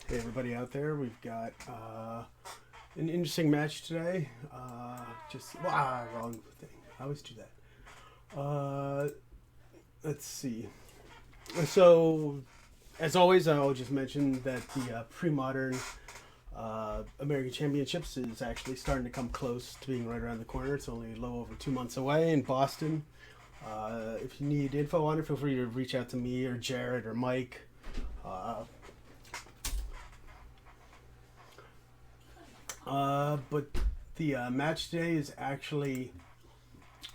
Hey, everybody out there, we've got an interesting match today. Wrong thing. I always do that. Let's see. So, as always, I'll just mention that the Premodern American Championships is actually starting to come close to being right around the corner. It's only a little over 2 months away in Boston. If you need info on it, feel free to reach out to me or Jared or Mike. But the match today is actually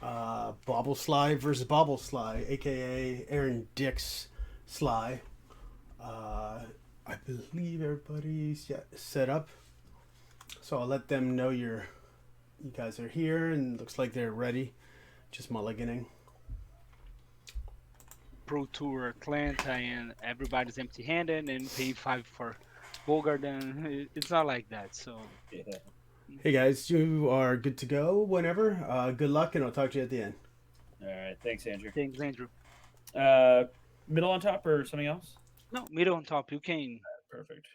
Sligh versus Sligh, aka Aaron Dick's Sligh. I believe everybody's set up, so I'll let them know you guys are here, and looks like they're ready. Just mulliganing. Pro Tour Atlanta and everybody's empty-handed and pay 5 for Bogart. And it's not like that. So Yeah. Hey guys, you are good to go whenever. Good luck, and I'll talk to you at the end. All right. Thanks, Andrew. thanks, Andrew. Middle on top or something else? No, middle on top. You can Perfect.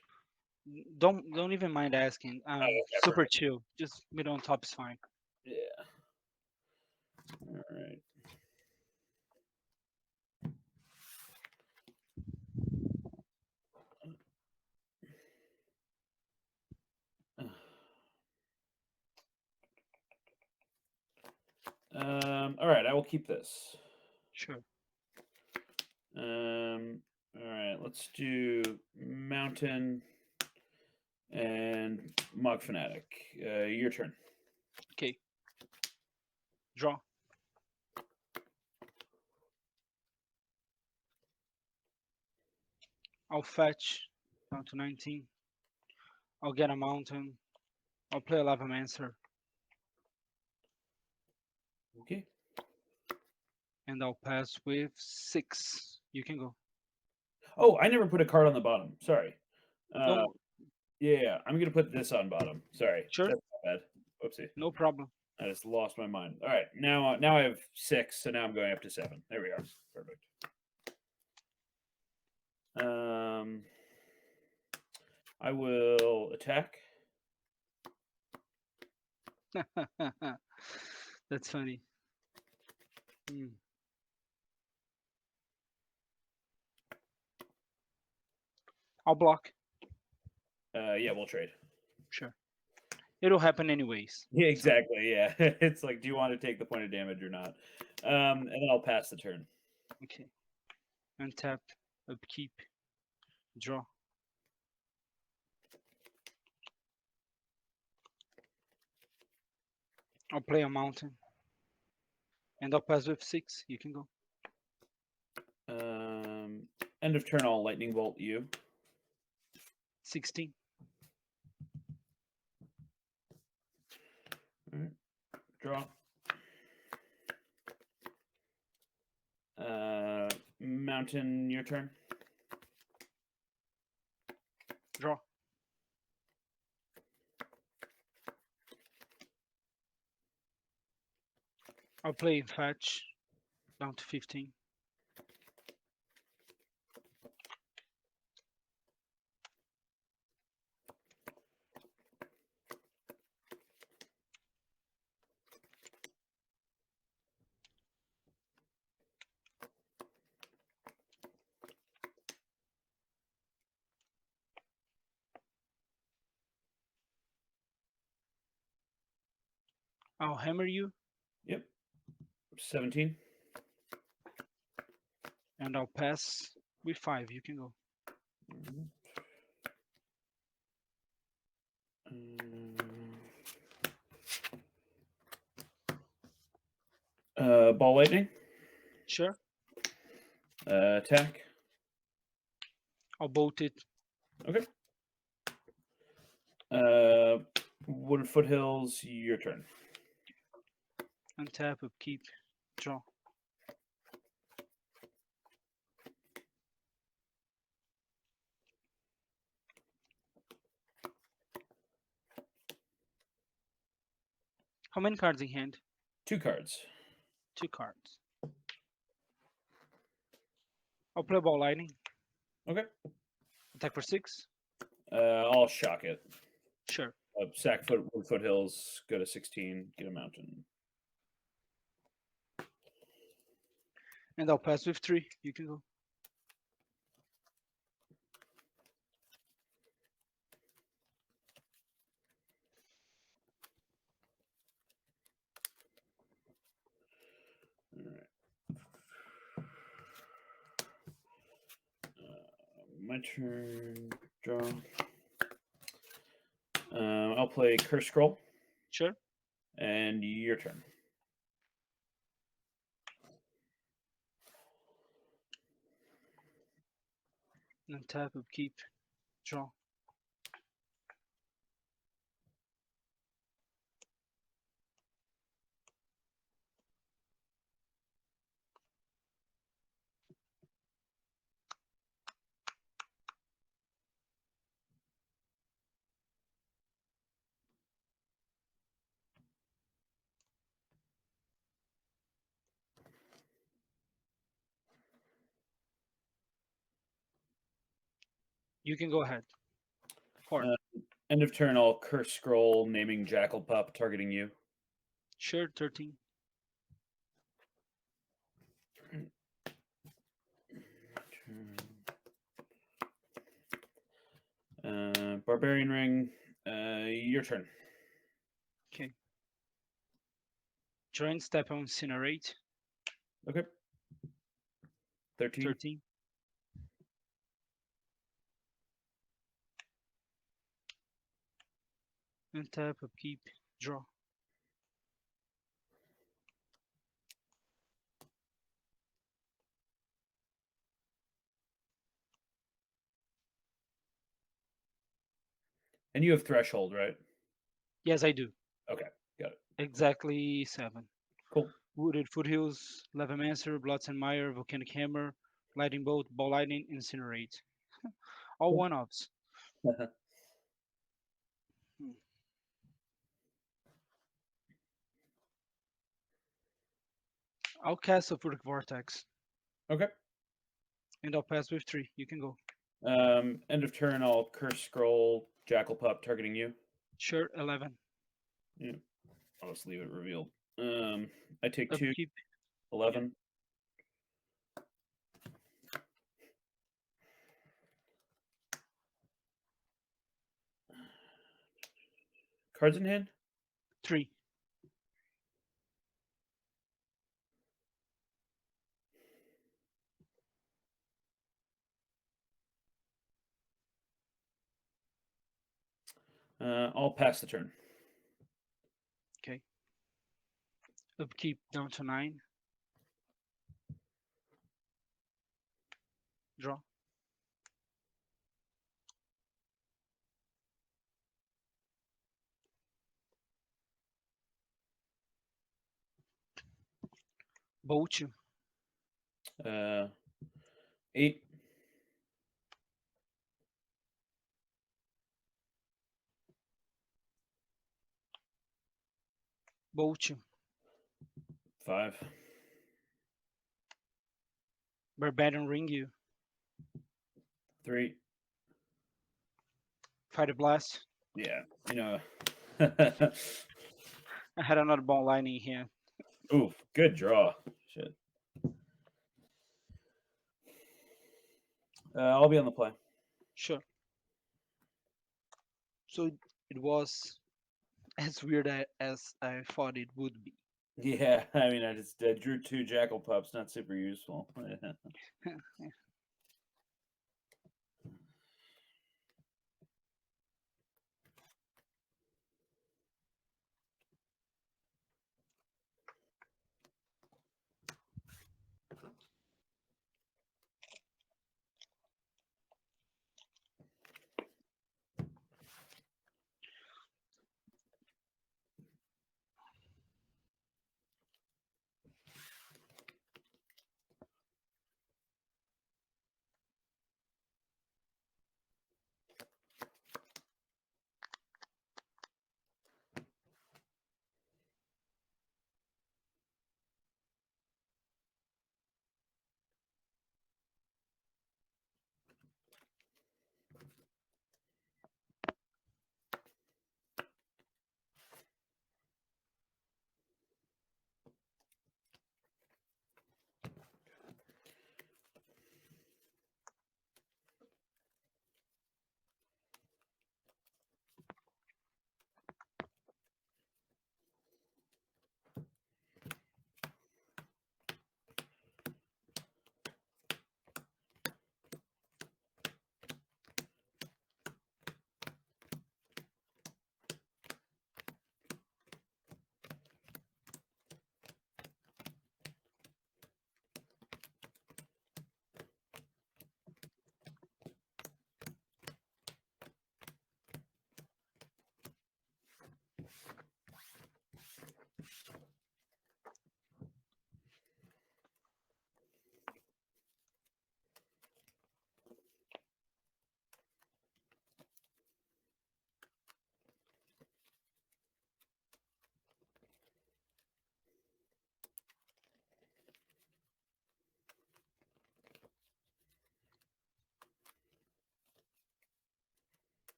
don't even mind asking. Oh, okay, Super perfect. chill. Just middle on top is fine. Yeah. All right. All right. I will keep this. Sure. All right. Let's do Mountain and Mog Fanatic. Your turn. Okay. Draw. I'll fetch down to 19. I'll get a mountain. I'll play a lava mancer, Okay. and I'll pass with 6. You can go. Oh, I never put a card on the bottom. Sorry. Uh, No, yeah. I'm gonna put this on bottom. Sorry. sure, That's not bad. Whoopsie. no problem. I just lost my mind. All right, now I have 6, so now I'm going up to 7. There we are. Perfect. I will attack. That's funny. Hmm. I'll block. Yeah, we'll trade. Sure. It'll happen anyways. Yeah, So, exactly. Yeah, it's like, do you want to take the point of damage or not? And then I'll pass the turn. okay. Untap, upkeep, draw. I'll play a mountain, and I'll pass with 6. You can go. End of turn. I'll lightning bolt you. 16. All right. Draw. Mountain. Your turn. Draw. I'll play fetch down to 15. I'll hammer you, Yep. 17. and I'll pass with 5. You can go. Ball lightning. Sure. Attack. I'll bolt it. Okay. Wooded Foothills. Your turn. Untap, upkeep, draw. How many cards in hand? 2 cards. 2 cards. I'll play ball lightning. Okay. Attack for 6. I'll shock it. Sure. Sack foothills, go to 16, get a mountain. And I'll pass with 3. You can go. All right. My turn. Draw. I'll play Curse Scroll. Sure. And your turn. And tap, upkeep, draw. You can go ahead. 4. End of turn, I'll Curse Scroll, naming Jackal Pup, targeting you. Sure, 13. Barbarian Ring, your turn. Okay. Join step on Incinerate. Okay. 13. 13. And tap, upkeep, draw. And you have Threshold, right? Yes, I do. Okay, got it. Exactly 7. Cool. Wooded Foothills, Levamancer, Bloodsenmire, Volcanic Hammer, Lightning Bolt, Ball Lightning, Incinerate. All Cool. one-offs. I'll cast Sulfuric Vortex. Okay. And I'll pass with 3. You can go. End of turn, I'll Curse Scroll, Jackal Pup, targeting you. Sure, 11. Yeah. I'll just leave it revealed. I take 2. Upkeep. 11. Cards in hand? 3. I'll pass the turn. Okay. Upkeep down to 9. Draw. Bolt you. 8. Bolt you. 5. Barbarian Ring you. 3. Fire Blast. Yeah, you know. I had another Ball Lightning here. Ooh, good draw. Shit. I'll be on the play. Sure. So it was as weird as I thought it would be. Yeah, I mean, I drew 2 Jackal Pups, not super useful.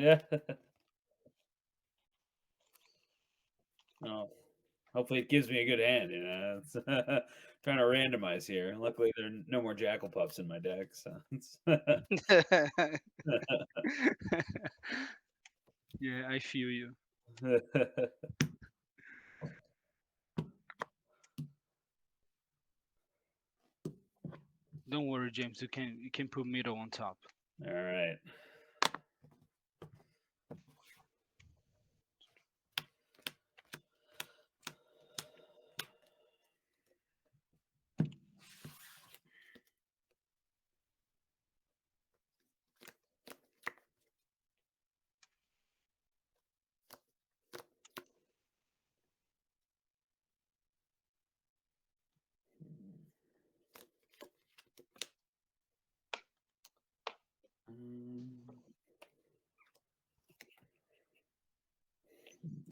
Yeah. Oh, hopefully it gives me a good hand. It's, trying to randomize here. Luckily, there are no more jackal pups in my deck. So Yeah, I feel you. Don't worry, James. You can put middle on top. All right.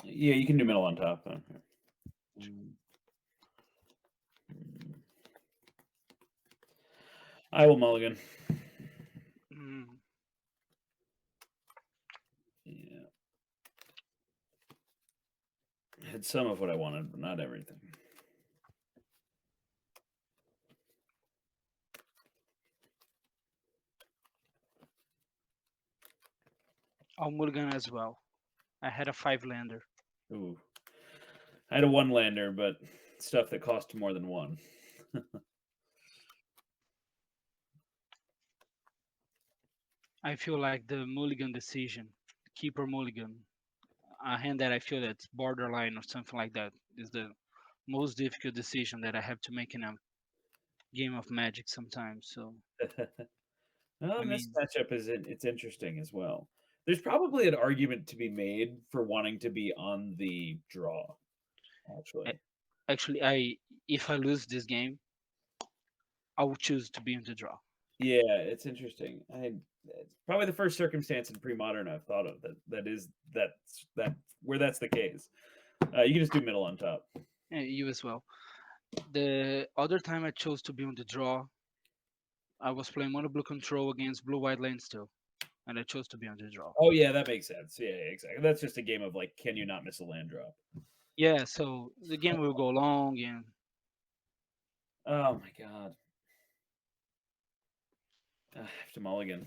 Yeah, you can do middle on top. I will mulligan. Mm. Yeah. Had some of what I wanted, but not everything. I'll mulligan as well. I had a 5-lander. Ooh. I had a 1-lander, but stuff that cost more than 1. I feel like the mulligan decision, keeper mulligan, a hand that I feel that's borderline or something like that, is the most difficult decision that I have to make in a game of Magic sometimes. So I This mean, matchup it's interesting as well. There's probably an argument to be made for wanting to be on the draw, a- actually. actually, if I lose this game, I will choose to be on the draw. Yeah, it's interesting. It's probably the first circumstance in pre-modern I've thought of that's where that's the case. You can just do middle on top. You as well. The other time I chose to be on the draw, I was playing mono blue control against blue white lane still, and I chose to be on the draw. Oh yeah, that makes sense. Yeah, exactly. That's just a game of like, can you not miss a land drop? Yeah, so the game will go long, and Oh my god. I have to mulligan.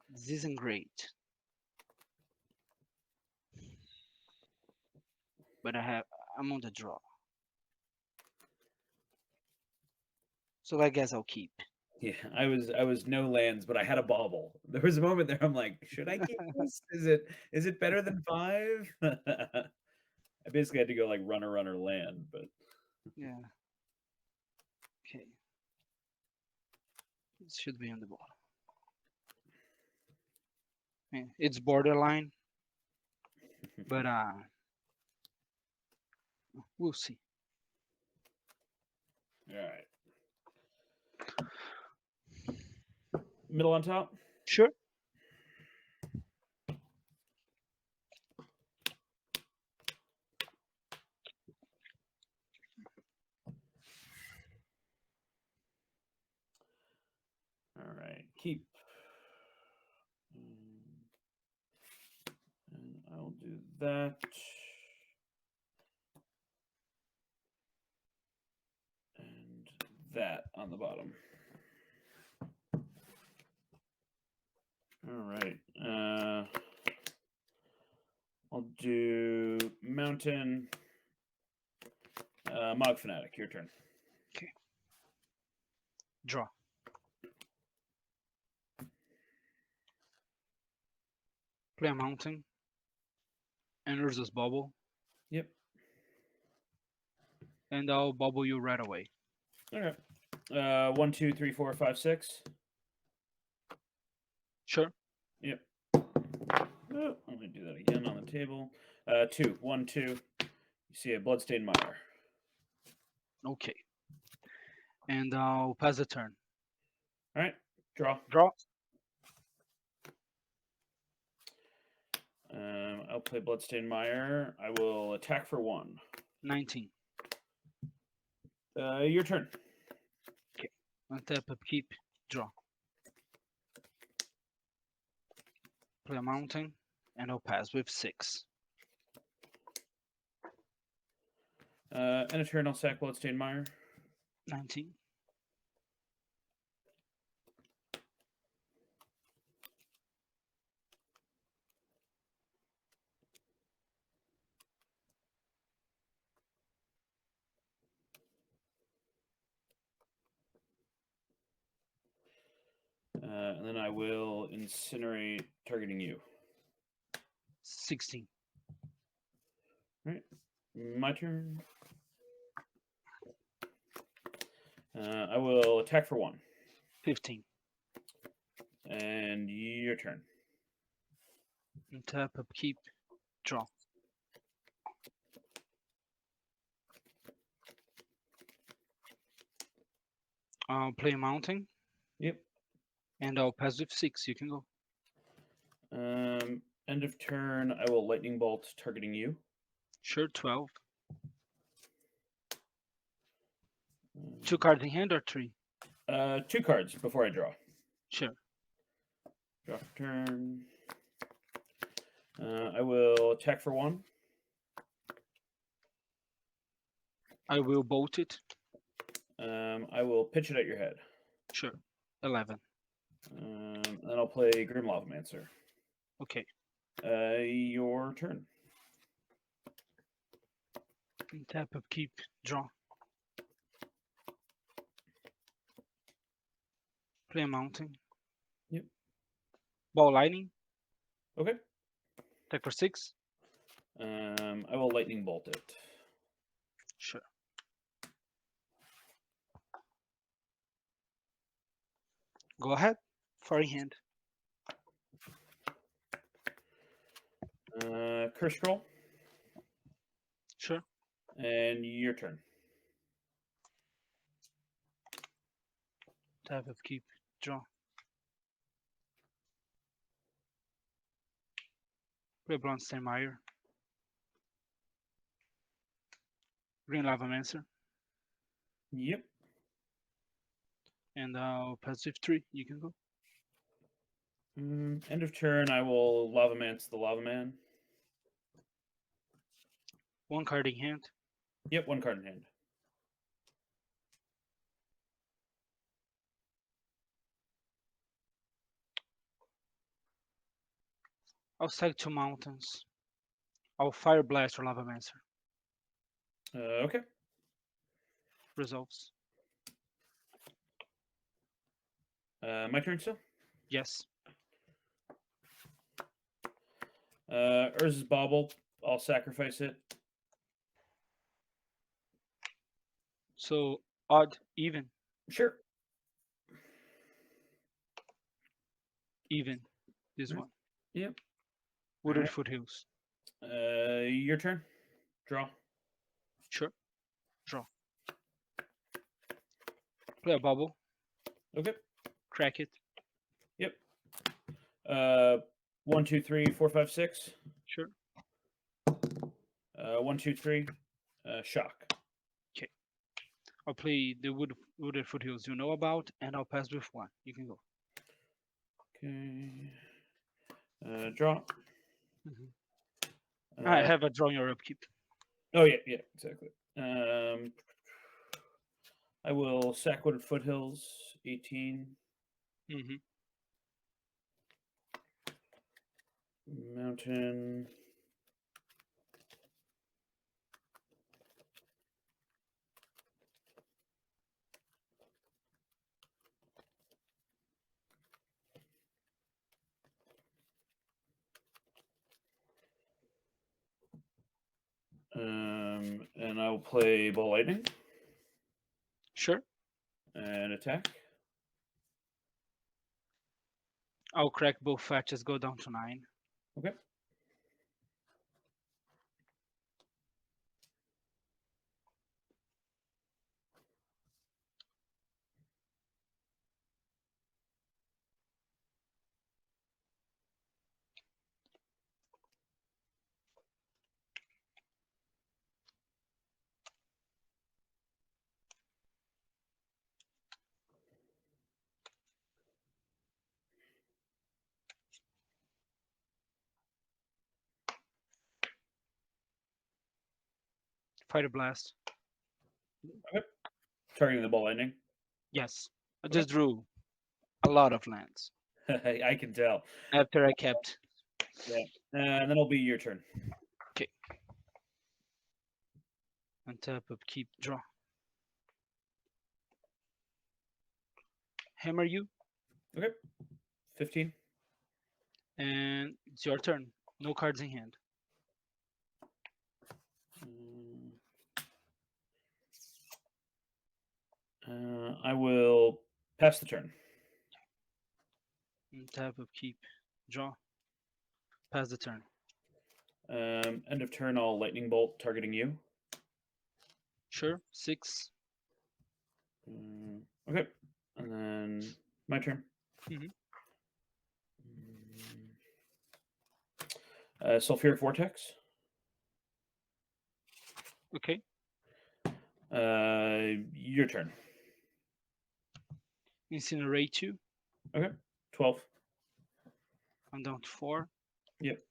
this isn't great. But I'm on the draw, so I guess I'll keep. Yeah, I was no lands, but I had a bauble. There was a moment there I'm like, should I keep this? Is it better than 5? I basically had to go like runner land, but Yeah. Okay. It should be on the bottom. Yeah, it's borderline, but we'll see. all right. Middle on top. Sure. All right, keep. And I'll do that. And that on the bottom. All right. I'll do mountain. Mog Fanatic, your turn. Okay. Draw. Play a mountain. Enters this bubble, Yep. and I'll bubble you right away. Okay. 1, 2, 3, 4, 5, 6. Sure. Yep. Oh, let me do that again on the table. 2, 1, 2. You see a bloodstained mire. Okay. And I'll pass the turn. All right. Draw. Draw. I'll play bloodstained mire. I will attack for 1. 19. Your turn. Untap, upkeep, draw. Play a mountain, and I'll pass with 6. And a turn, I'll sack Bloodstained Mire. 19. And then I will incinerate, targeting you. 16. All right, my turn. I will attack for 1. 15. And your turn. Untap, upkeep, draw. I'll play a mountain, Yep. and I'll pass with 6. You can go. End of turn, I will lightning bolt, targeting you. Sure, 12. 2 cards in hand or 3? 2 cards before I draw. Sure. Draw for turn. I will attack for 1. I will bolt it. I will pitch it at your head. Sure. 11. Then I'll play Grim Lavamancer. Okay. Your turn. Tap, upkeep, draw. Play a mountain. Yep. Ball lightning. Okay. Attack for 6. I will lightning bolt it. Sure. Go ahead. Far in hand. Curse Scroll. Sure. And your turn. Tap, upkeep, draw. Play Blondstein Mire. Green Lavamancer. Yep. And I'll pass with 3. You can go. End of turn, I will Lavamance the Lava Man. 1 card in hand. Yep, 1 card in hand. I'll sack 2 mountains. I'll Fire Blast or Lavamancer. Okay. Resolves. My turn still? Yes. Urza's Bauble. I'll sacrifice it. So odd, even, Sure. even. This Right. one. Yep. Wooded Alright. Foothills. Your turn. Draw. Sure. Draw. Play a bubble. Okay. Crack it. Yep. 1, 2, 3, 4, 5, 6. Sure. 1, 2, 3. Shock. Okay. I'll play the Wooded Foothills you know about, and I'll pass with 1. You can go. Okay. Draw. I have a draw your upkeep. Oh yeah, exactly. I will sack Wooded Foothills. 18. Mountain. And I will play Ball Lightning. Sure. And attack. I'll crack both fetches, go down to 9. Okay. Fire blast. Okay. Targeting the ball lightning. Yes. I Okay. just drew a lot of lands I can tell. after I kept. Yeah. And then it'll be your turn. Okay. Untap, upkeep, draw. Hammer you, Okay. 15. and it's your turn. No cards in hand. Mm, I will pass the turn. Untap, upkeep, draw. Pass the turn. End of turn, I'll lightning bolt targeting you. Sure. 6. Okay. And then my turn. Mhm. Sulfuric Vortex. Okay. Your turn. Incinerate you. Okay. 12. I'm down to 4. Yep.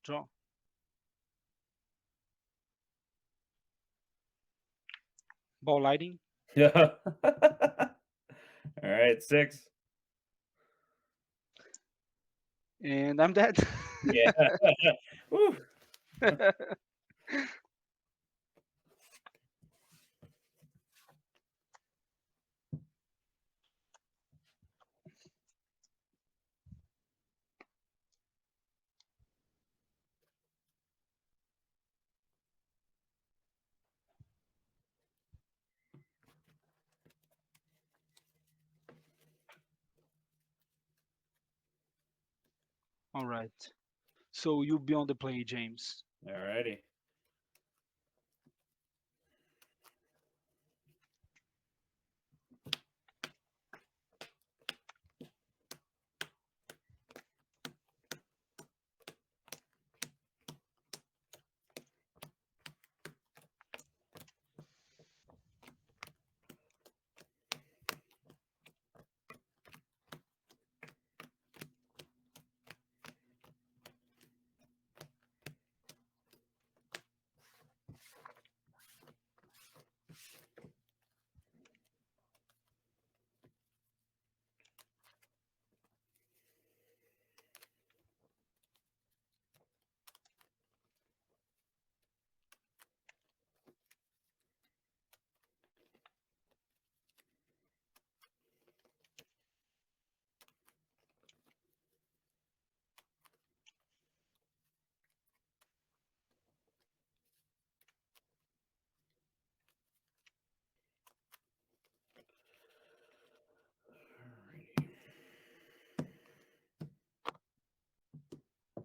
Draw. Ball lighting. Yeah. All right. 6. And I'm dead. Yeah. Woo. All right. So you'll be on the play, James. All righty.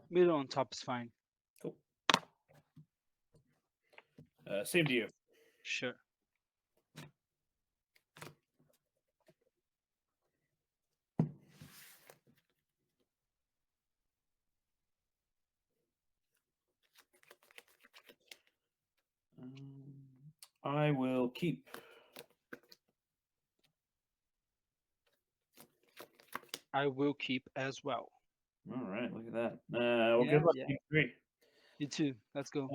Middle on top is fine. Cool. Same to you. Sure. I will keep. I will keep as well. All right, look at that. Well, Yeah, good luck. yeah. Game 3. You too. Let's go.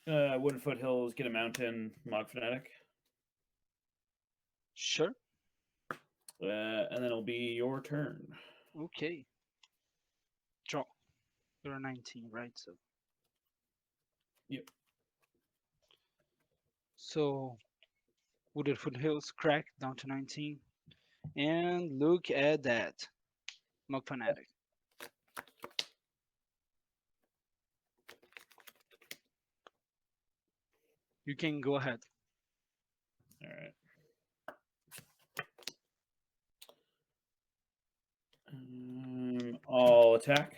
Wooden Foothills, get a mountain, Mog Fanatic. Sure. And then it'll be your turn. Okay. Draw. You're 19, right? Yep. So Wooded Foothills crack down to 19. And look at that. Mug Fanatic. You can go ahead. All right. I'll attack.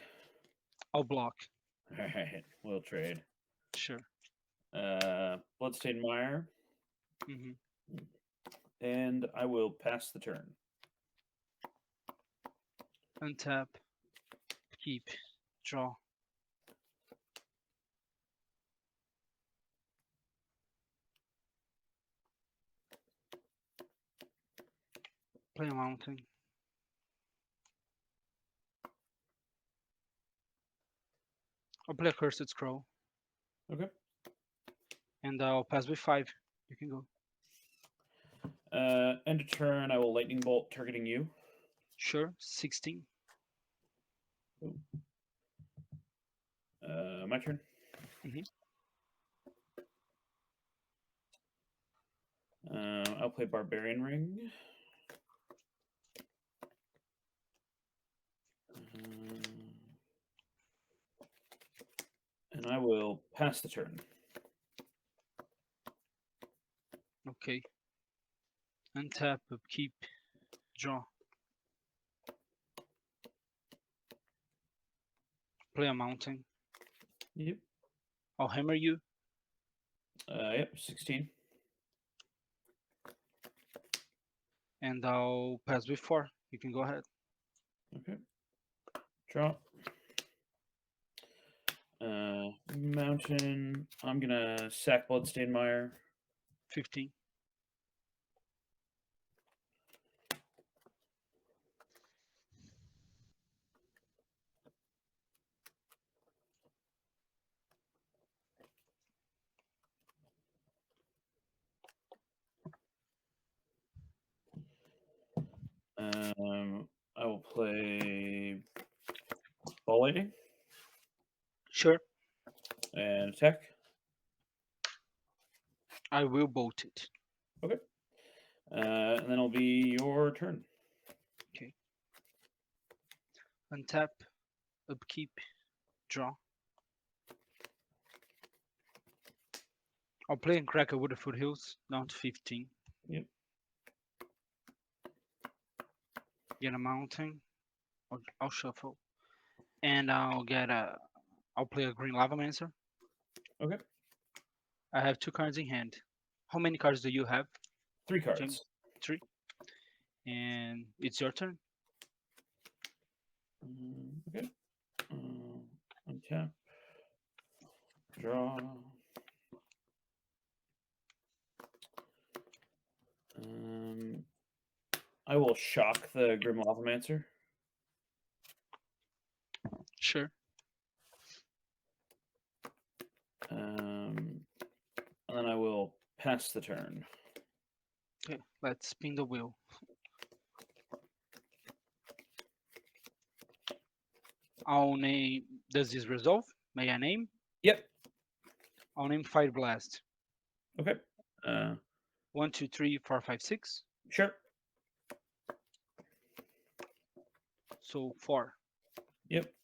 I'll block. All right, we'll trade. Sure. Bloodstained Mire, Hmm. and I will pass the turn. Untap. Keep. Draw. Play a mountain. I'll play a Cursed Scroll. Okay. And I'll pass with 5. You can go. End of turn, I will lightning bolt targeting you. Sure. 16. My turn. Mhm. I'll play Barbarian Ring. And I will pass the turn. Okay. Untap, upkeep, draw. Play a mountain. Yep. I'll hammer you. Yep, 16. And I'll pass with 4. You can go ahead. Okay. Draw. Mountain. I'm gonna sack Bloodstained Mire. 15. I will play Ball Lightning Sure. and attack. I will bolt it. Okay. And then it'll be your turn. Okay. Untap, upkeep, draw. I'll play and Cracker with the foothills down to 15. Yep. Get a mountain. I'll shuffle. And I'll play a green lavamancer. Okay. I have 2 cards in hand. How many cards do you have? 3 cards. James? 3. And it's your turn. Okay. Untap. Draw. I will shock the Grim Lavamancer. Sure. And then I will pass the turn. Okay, let's spin the wheel. I'll name. Does this resolve? May I name? Yep. I'll name Fire Blast. Okay. 1, 2, 3, 4, 5, 6. Sure. So 4. Yep.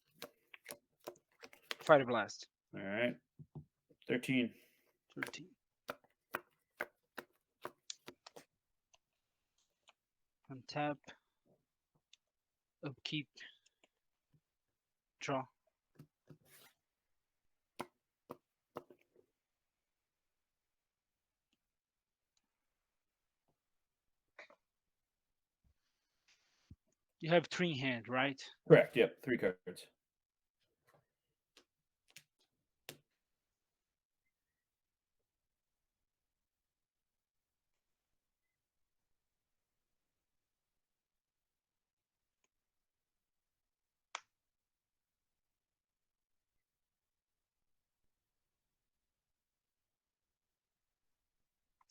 Fire Blast. All right. 13. 13. Untap. Upkeep. Draw. You have 3 in hand, right? Correct. Yep. 3 cards.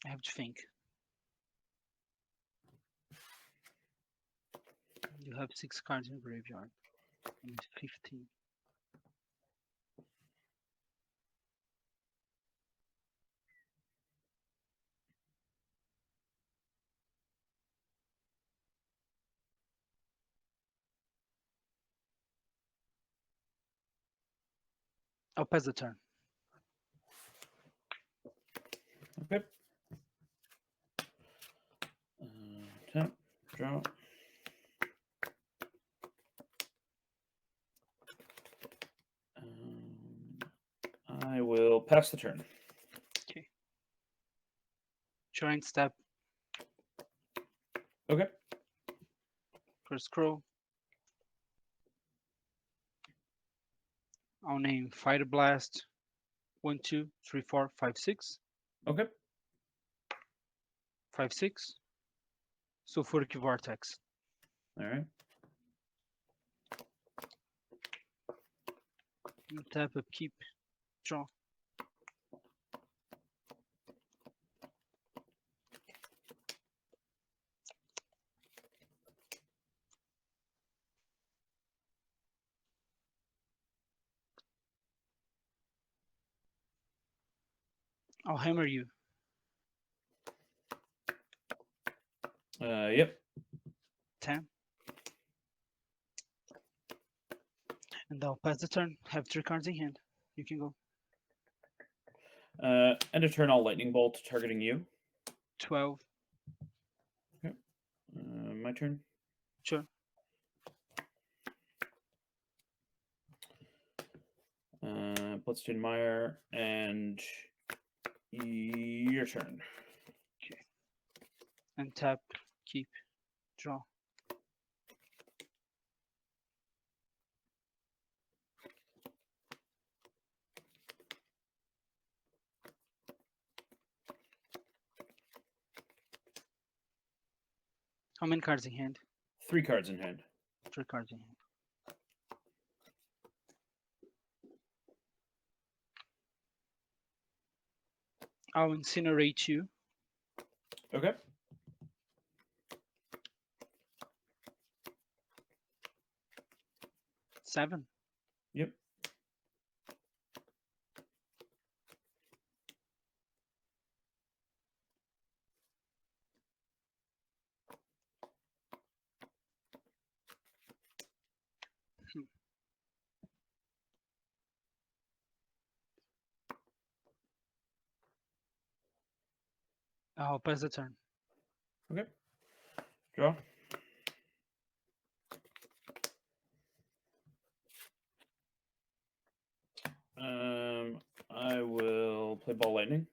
I have to think. You have 6 cards in the graveyard. And 15. I'll pass the turn. Okay. Tap. Draw. I will pass the turn. Okay. Giant step. Okay. First scroll. I'll name Fire Blast. 1, 2, 3, 4, 5, 6. Okay. 5, 6. Sulfuric Vortex. All right. Tap, upkeep, draw. I'll hammer you. Yep. 10. And I'll pass the turn. Have 3 cards in hand. You can go. End of turn, I'll lightning bolt targeting you. 12. Okay. My turn. Sure. Bloodstone Meyer, and your turn. Okay. And tap, keep, draw. How many cards in hand? 3 cards in hand. 3 cards in hand. I'll incinerate you. Okay. 7. Yep. I'll pass the turn. Okay. Draw. I will play Ball Lightning.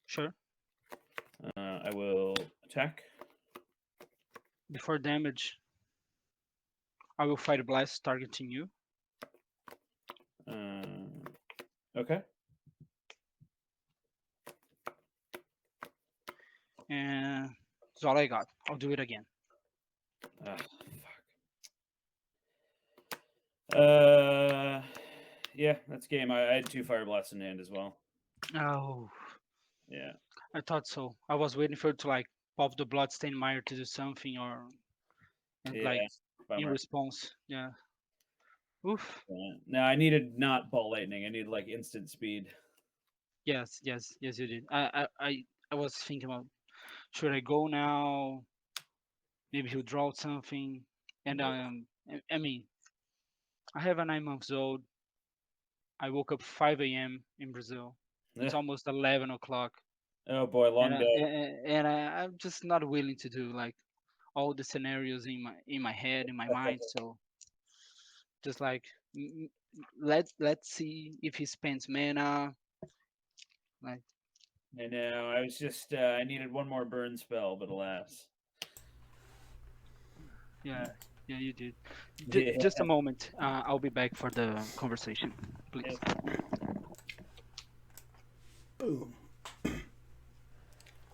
Sure. I will attack. Before damage, I will fight a blast targeting you. Okay. And that's all I got. I'll do it again. Fuck. Yeah, that's game. I had 2 Fire Blasts in hand as well. Oh, Yeah. I thought so. I was waiting for it to like pop the Bloodstained Mire to do something or and Yeah. like in Bummer. response. Yeah. Oof. Yeah. No, I needed not Ball Lightning. I needed like instant speed. Yes, you did. I was thinking about should I go now? Maybe he'll draw something. And I mean, I have a 9 months old. I woke up 5 a.m. in Brazil. It's almost 11 o'clock. Oh boy, long day. I'm just not willing to do like all the scenarios in my head, in my mind. So just like let's see if he spends mana. Like I know. I was just I needed one more burn spell, but alas. yeah, you did. Yeah. Just a moment. I'll be back for the conversation, please. Boom.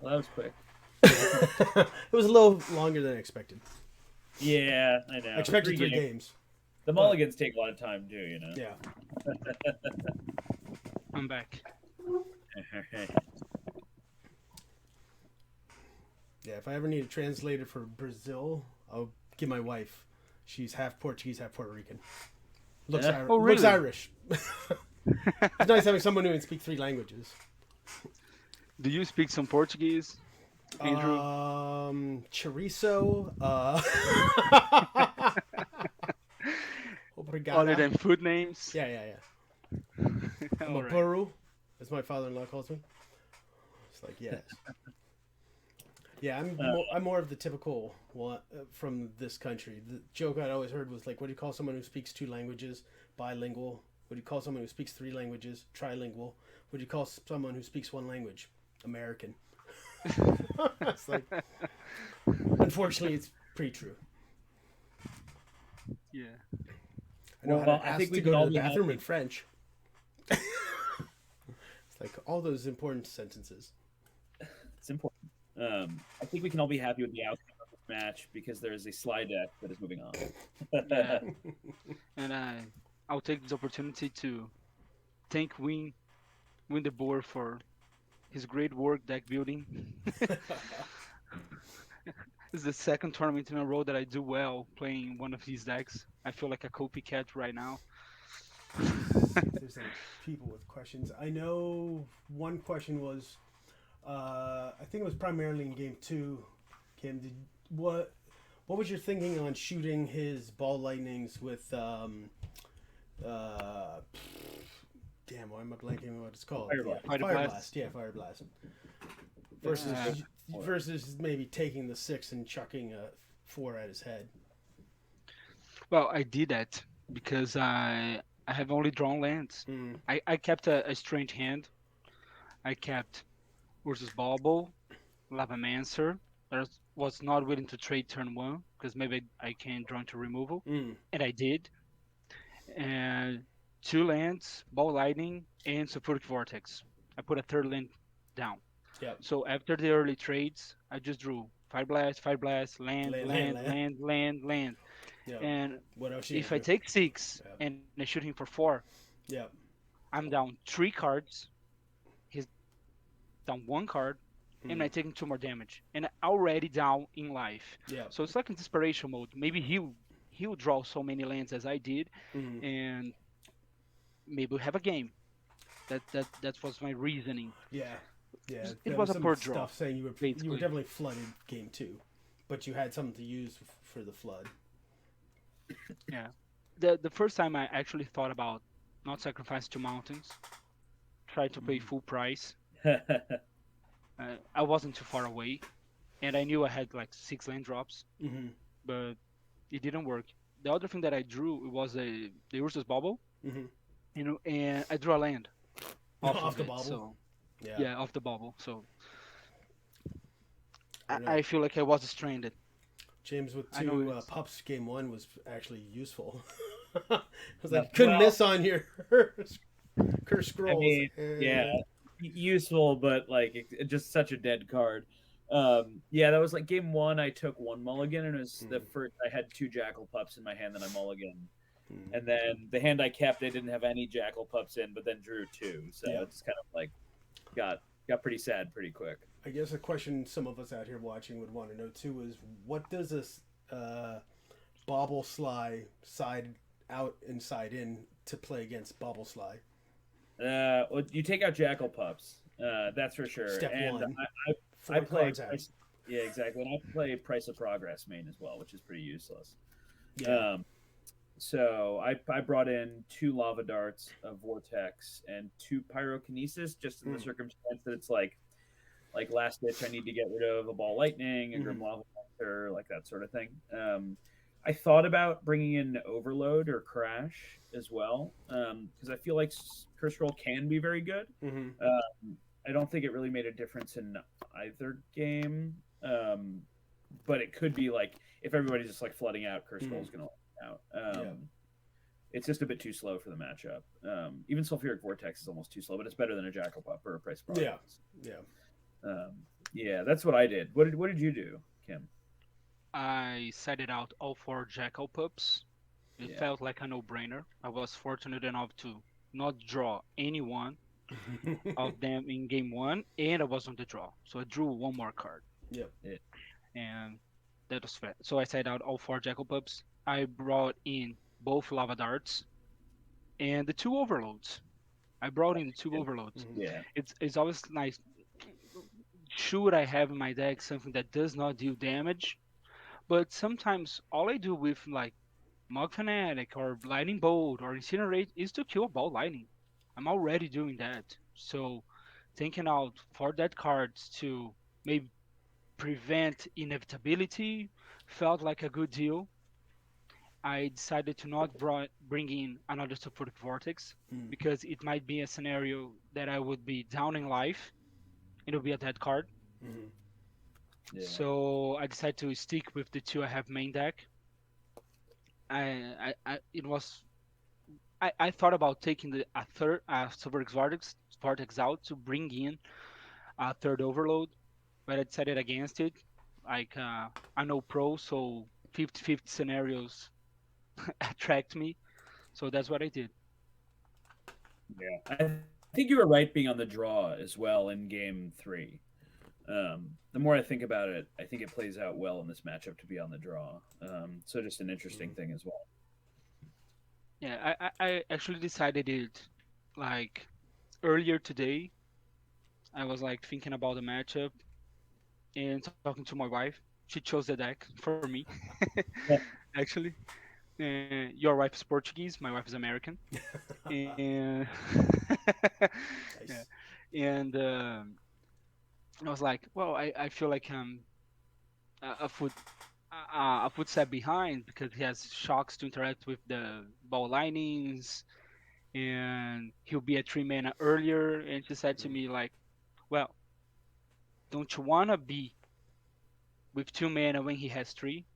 Well, that was quick. It was a little longer than expected. Yeah, I know. I expected 3 games. The mulligans take a lot of time too, you know. Yeah. I'm back. Yeah, if I ever need a translator for Brazil, I'll give my wife. She's half Portuguese, half Puerto Rican. Looks, Oh, really? looks Irish. It's nice having someone who can speak 3 languages. Do you speak some Portuguese, Andrew? Chorizo. Obrigado. Other than food names? Yeah. I'm a burro, as my father-in-law calls me. It's like, yes. Yeah, I'm more of the typical one from this country. The joke I'd always heard was like, what do you call someone who speaks 2 languages? Bilingual. What do you call someone who speaks 3 languages? Trilingual. What do you call someone who speaks 1 language? American. It's like, unfortunately, it's pretty true. Yeah. I know Well, how to I ask think we to can go all to the be bathroom happy. in French. It's like all those important sentences. It's important. I think we can all be happy with the outcome of this match because there is a Sligh deck that is moving on. Yeah. And I'll take this opportunity to thank Win the board for his great work deck building. It's the second tournament in a row that I do well playing one of these decks. I feel like a copycat right now. See if there's any people with questions. I know one question was, I think it was primarily in game two. Kim, what what was your thinking on shooting his ball lightnings with uh, damn, why am I blanking on what it's called? Fire blast. Yeah, Fighter fire blast. blast. Yeah, fire blast. Uh, Versus maybe taking the 6 and chucking a 4 at his head. well, I did that because I have only drawn lands. Mm, I kept a strange hand. I kept versus Bauble, Lavamancer. That was not willing to trade turn one because maybe I can draw into removal, mm, and I did. And two lands, Ball Lightning, and Sulfuric Vortex. I put a third land down. yep. So after the early trades, I just drew Fire Blast, land, Land, land, land. land. Yep. And What else you if gonna I do? take six Yep. and I shoot him for four, Yep. I'm down three cards. He's down one card, and I Mm, taking two more damage, and I'm already down in life. yep. So it's like in desperation mode. Maybe he'll draw so many lands as I did, Mm, and maybe we have a game. That was my reasoning. yeah. Yeah. It There was was a some poor draw, stuff saying you were basically. definitely flooded game 2, but you had something to use for the flood. Yeah. The first time I actually thought about not sacrifice two mountains, try to pay Mm, full price. I wasn't too far away, and I knew I had like six land drops, mm-hmm. but it didn't work. The other thing that I drew was the Ursus Bauble, Mm-hmm. and I drew a land off Off of the it. bobble. So Yeah. yeah, off the bubble. So I I, know. I feel like I was stranded. James with I know 2 it's pups game 1 was actually useful. I was No, like, couldn't well, miss on your curse I scrolls. mean, yeah, useful, but like just such a dead card. Yeah, that was like game one. I took one mulligan, and it was the Mm, first. I had two jackal pups in my hand, and I mulligan. mm. And then the hand I kept, I didn't have any jackal pups in, but then drew two, so Yeah. it's kind of like got pretty sad pretty quick. I guess a question some of us out here watching would want to know too is what does this Bauble Sligh side out and side in to play against Bauble Sligh? Well, you take out jackal pups, that's for sure. Step And 1, I 4 play cards out. yeah, exactly. And I play Price of Progress main as well, which is pretty useless. Yeah. So I brought in two lava darts, a vortex, and two pyrokinesis, just in the Mm. circumstance that it's like last ditch, I need to get rid of a ball lightning, a grim Mhm. lava monster, like that sort of thing. I thought about bringing in overload or crash as well, because I feel like curse roll can be very good. Mhm. I don't think it really made a difference in either game, but it could be like if everybody's just like flooding out, curse roll is going to out. Yeah. It's just a bit too slow for the matchup. Even sulfuric vortex is almost too slow, but it's better than a jackal pup or a price of Yeah. progress. Yeah. Yeah, that's what I did. What did you do, Kim? I sided out all four jackal pups. It Yeah. felt like a no-brainer. I was fortunate enough to not draw any one of them in game one, and I was on the draw, so I drew one more card, Yep. and that was fair. So I sided out all four jackal pups. I brought in both lava darts and the two overloads. I brought in the two overloads. Mhm. Yeah. It's always nice. Should I have in my deck something that does not deal damage? But sometimes all I do with like Mog Fanatic or Lightning Bolt or Incinerate is to kill a ball lightning. I'm already doing that. So thinking out for that cards to maybe prevent inevitability felt like a good deal. I decided to not bring in another Sulfuric Vortex Mm. because it might be a scenario that I would be down in life. It'll be a dead card. Mhm. Yeah. So I decided to stick with the two I have main deck. It was I thought about taking a third Sulfuric Vortex out to bring in a third Overload, but I decided against it. Like I'm no pro, so 50-50 scenarios attract me. So that's what I did. Yeah. I think you were right being on the draw as well in game three. The more I think about it, I think it plays out well in this matchup to be on the draw. So just an interesting thing as well. Yeah, I actually decided it like earlier today. I was like thinking about the matchup and talking to my wife. She chose the deck for me, actually. Your wife is Portuguese, my wife is American, and yeah, Nice. and I was like, well, I feel like I'm a foot step behind because he has shocks to interact with the ball linings, and he'll be at 3 mana earlier. And she said to Mm, me like, well, don't you wanna be with 2 mana when he has three?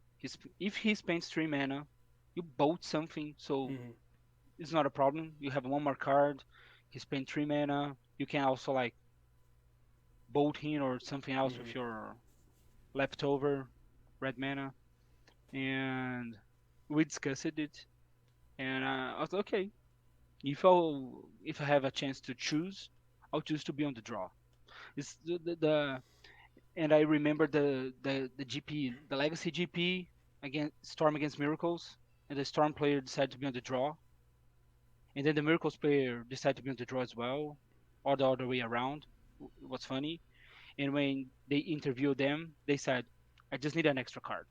If he spends 3 mana, you bolt something, so mm, it's not a problem. You have one more card. He spent 3 mana. You can also like bolt him or something else with mm, your leftover red mana. And we discussed it, and I was like, okay. If I have a chance to choose, I'll choose to be on the draw. It's the and I remember the GP, the Legacy GP against Storm against Miracles, and the Storm player decided to be on the draw, and then the Miracles player decided to be on the draw as well, or the other way around. It was funny. And when they interviewed them, they said, "I just need an extra card.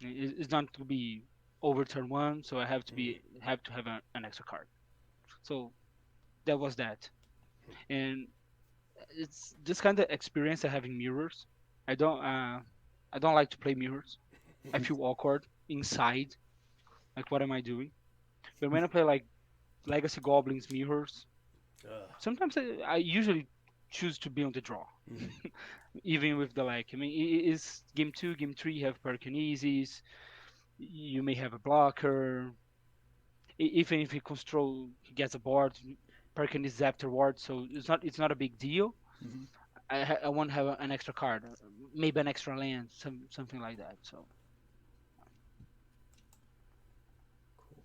It's not to be over turn one, so I mm, have to have an extra card." So that was that, and it's this kind of experience I have in mirrors. I don't uh, I don't like to play mirrors. I feel awkward inside. Like, what am I doing? But when I play like Legacy Goblins mirrors, uh, sometimes I usually choose to be on the draw, mm, even with the like. I mean, it is game two, game three. You have Pyrokinesis. You may have a blocker. Even if he control, he gets a board. Pyrokinesis afterwards, so it's not a big deal. mm. I want to have an extra card, maybe an extra land, something like that. So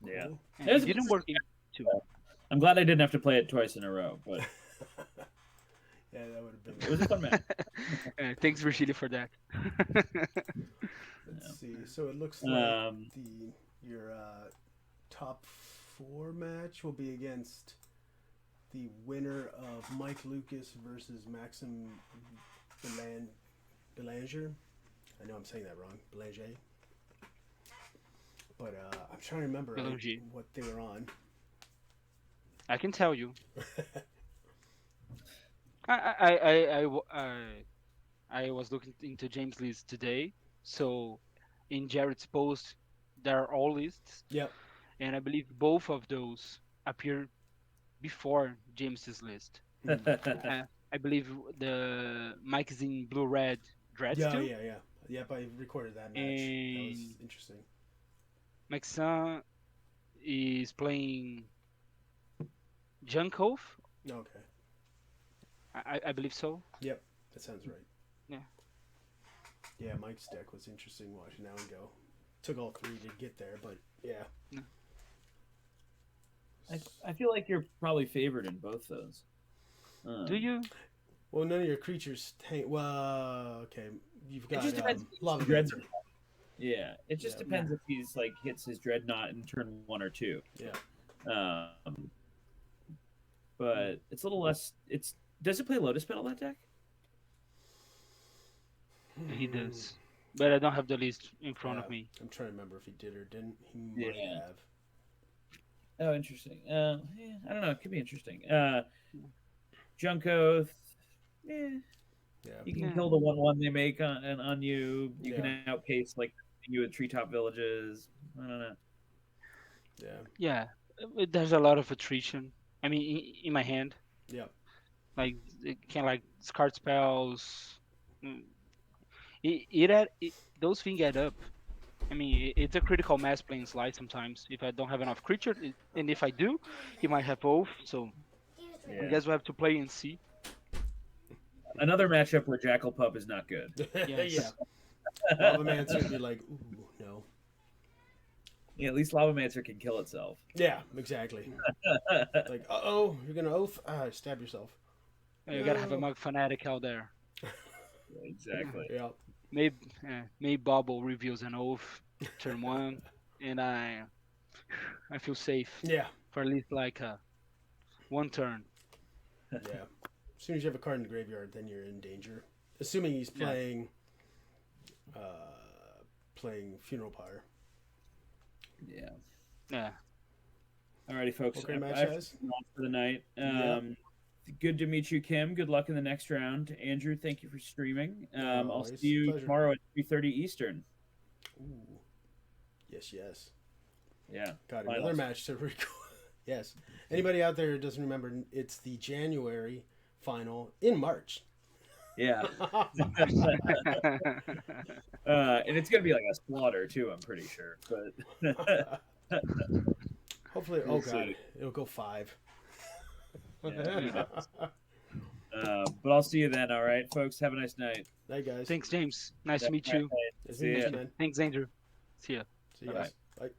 Cool, Yeah. cool. yeah, It it was, didn't work in two. I'm glad I didn't have to play it twice in a row, but Yeah, that would have been. it was a fun match. Thanks, Virgilio, for that. Let's see. So it looks like Yeah. the your top four match will be against the winner of Mike Lucas versus Maxim Belan- Belanger. I know I'm saying that wrong, Belanger. But I'm trying to remember Belangi. what they were on. I can tell you. I was looking into James' list today. So in Jared's post, there are all lists, Yep. and I believe both of those appear before James's list. Mm. I believe the Mike is in blue red dreads Yeah, too, yeah, yeah. Yep, I recorded that match. That was and interesting. Maxin is playing Junkov. Okay. I believe so. Yep, that sounds right. Yeah. Yeah, Mike's deck was interesting watching that one go. Took all three to get there, but yeah. Yeah. I feel like you're probably favored in both those. Do you? Well, none of your creatures tank. Well, okay. You've It got just depends if Lava he's dread. Dancer. Yeah, it just Yeah, Yeah. depends if he's like hits his dreadnought in turn one or two. yeah. Um, but it's a little less. It's does it play Lotus Petal that deck? He Hmm. does. But I don't have the list in front Yeah, of me. I'm trying to remember if he did or didn't. He might Yeah. have. Oh, interesting. Yeah, I don't know. It could be interesting. Junko. Yeah, Yeah, you can Yeah. kill the one they make on you. You can yeah, outpace like you with treetop villages. I don't know. yeah, Yeah. There's a lot of attrition. I mean, in my hand, yeah. like it can like discard spells. Mm, those things add up. I mean, it's a critical mass playing Sligh sometimes. If I don't have enough creature, and if I do, he might have both. So I Yeah. guess we have to play and see. Another matchup where Jackal Pup is not good. Yeah. Yes. Lava Mancer would be like, ooh, no. Yeah, at least Lavamancer can kill itself. Yeah, exactly. Like, oh, you're gonna oath? Ah, stab yourself. You gotta have a No. mug fanatic out there. Exactly. Yeah. Maybe Bauble reveals an oath turn one, and I I feel safe Yeah, for at least like one turn. yeah. As soon as you have a card in the graveyard, then you're in danger. Assuming he's Yeah. playing Funeral Pyre. Yeah. Yeah. Alrighty, folks. Okay, I match have to guys. move on for the night. Yep. Good to meet you, Kim. Good luck in the next round. Andrew, thank you for streaming. I'll Always. see you Pleasure. tomorrow at 3:30 Eastern. Ooh. Yes, yes. Yeah. Got Finals. another match to record. Yes. Anybody out there who doesn't remember, it's the January final in March. Yeah. And it's gonna be like a slaughter too. I'm pretty sure, but Hopefully, We'll oh god, see. it'll go 5. Yeah, who knows? But I'll see you then. All right, folks. Have a nice night. Night, guys. Thanks, James. Nice to meet Night, you. night. Nice to See meet ya. you, man. Thanks, Andrew. See ya. See you Bye-bye. guys. Bye.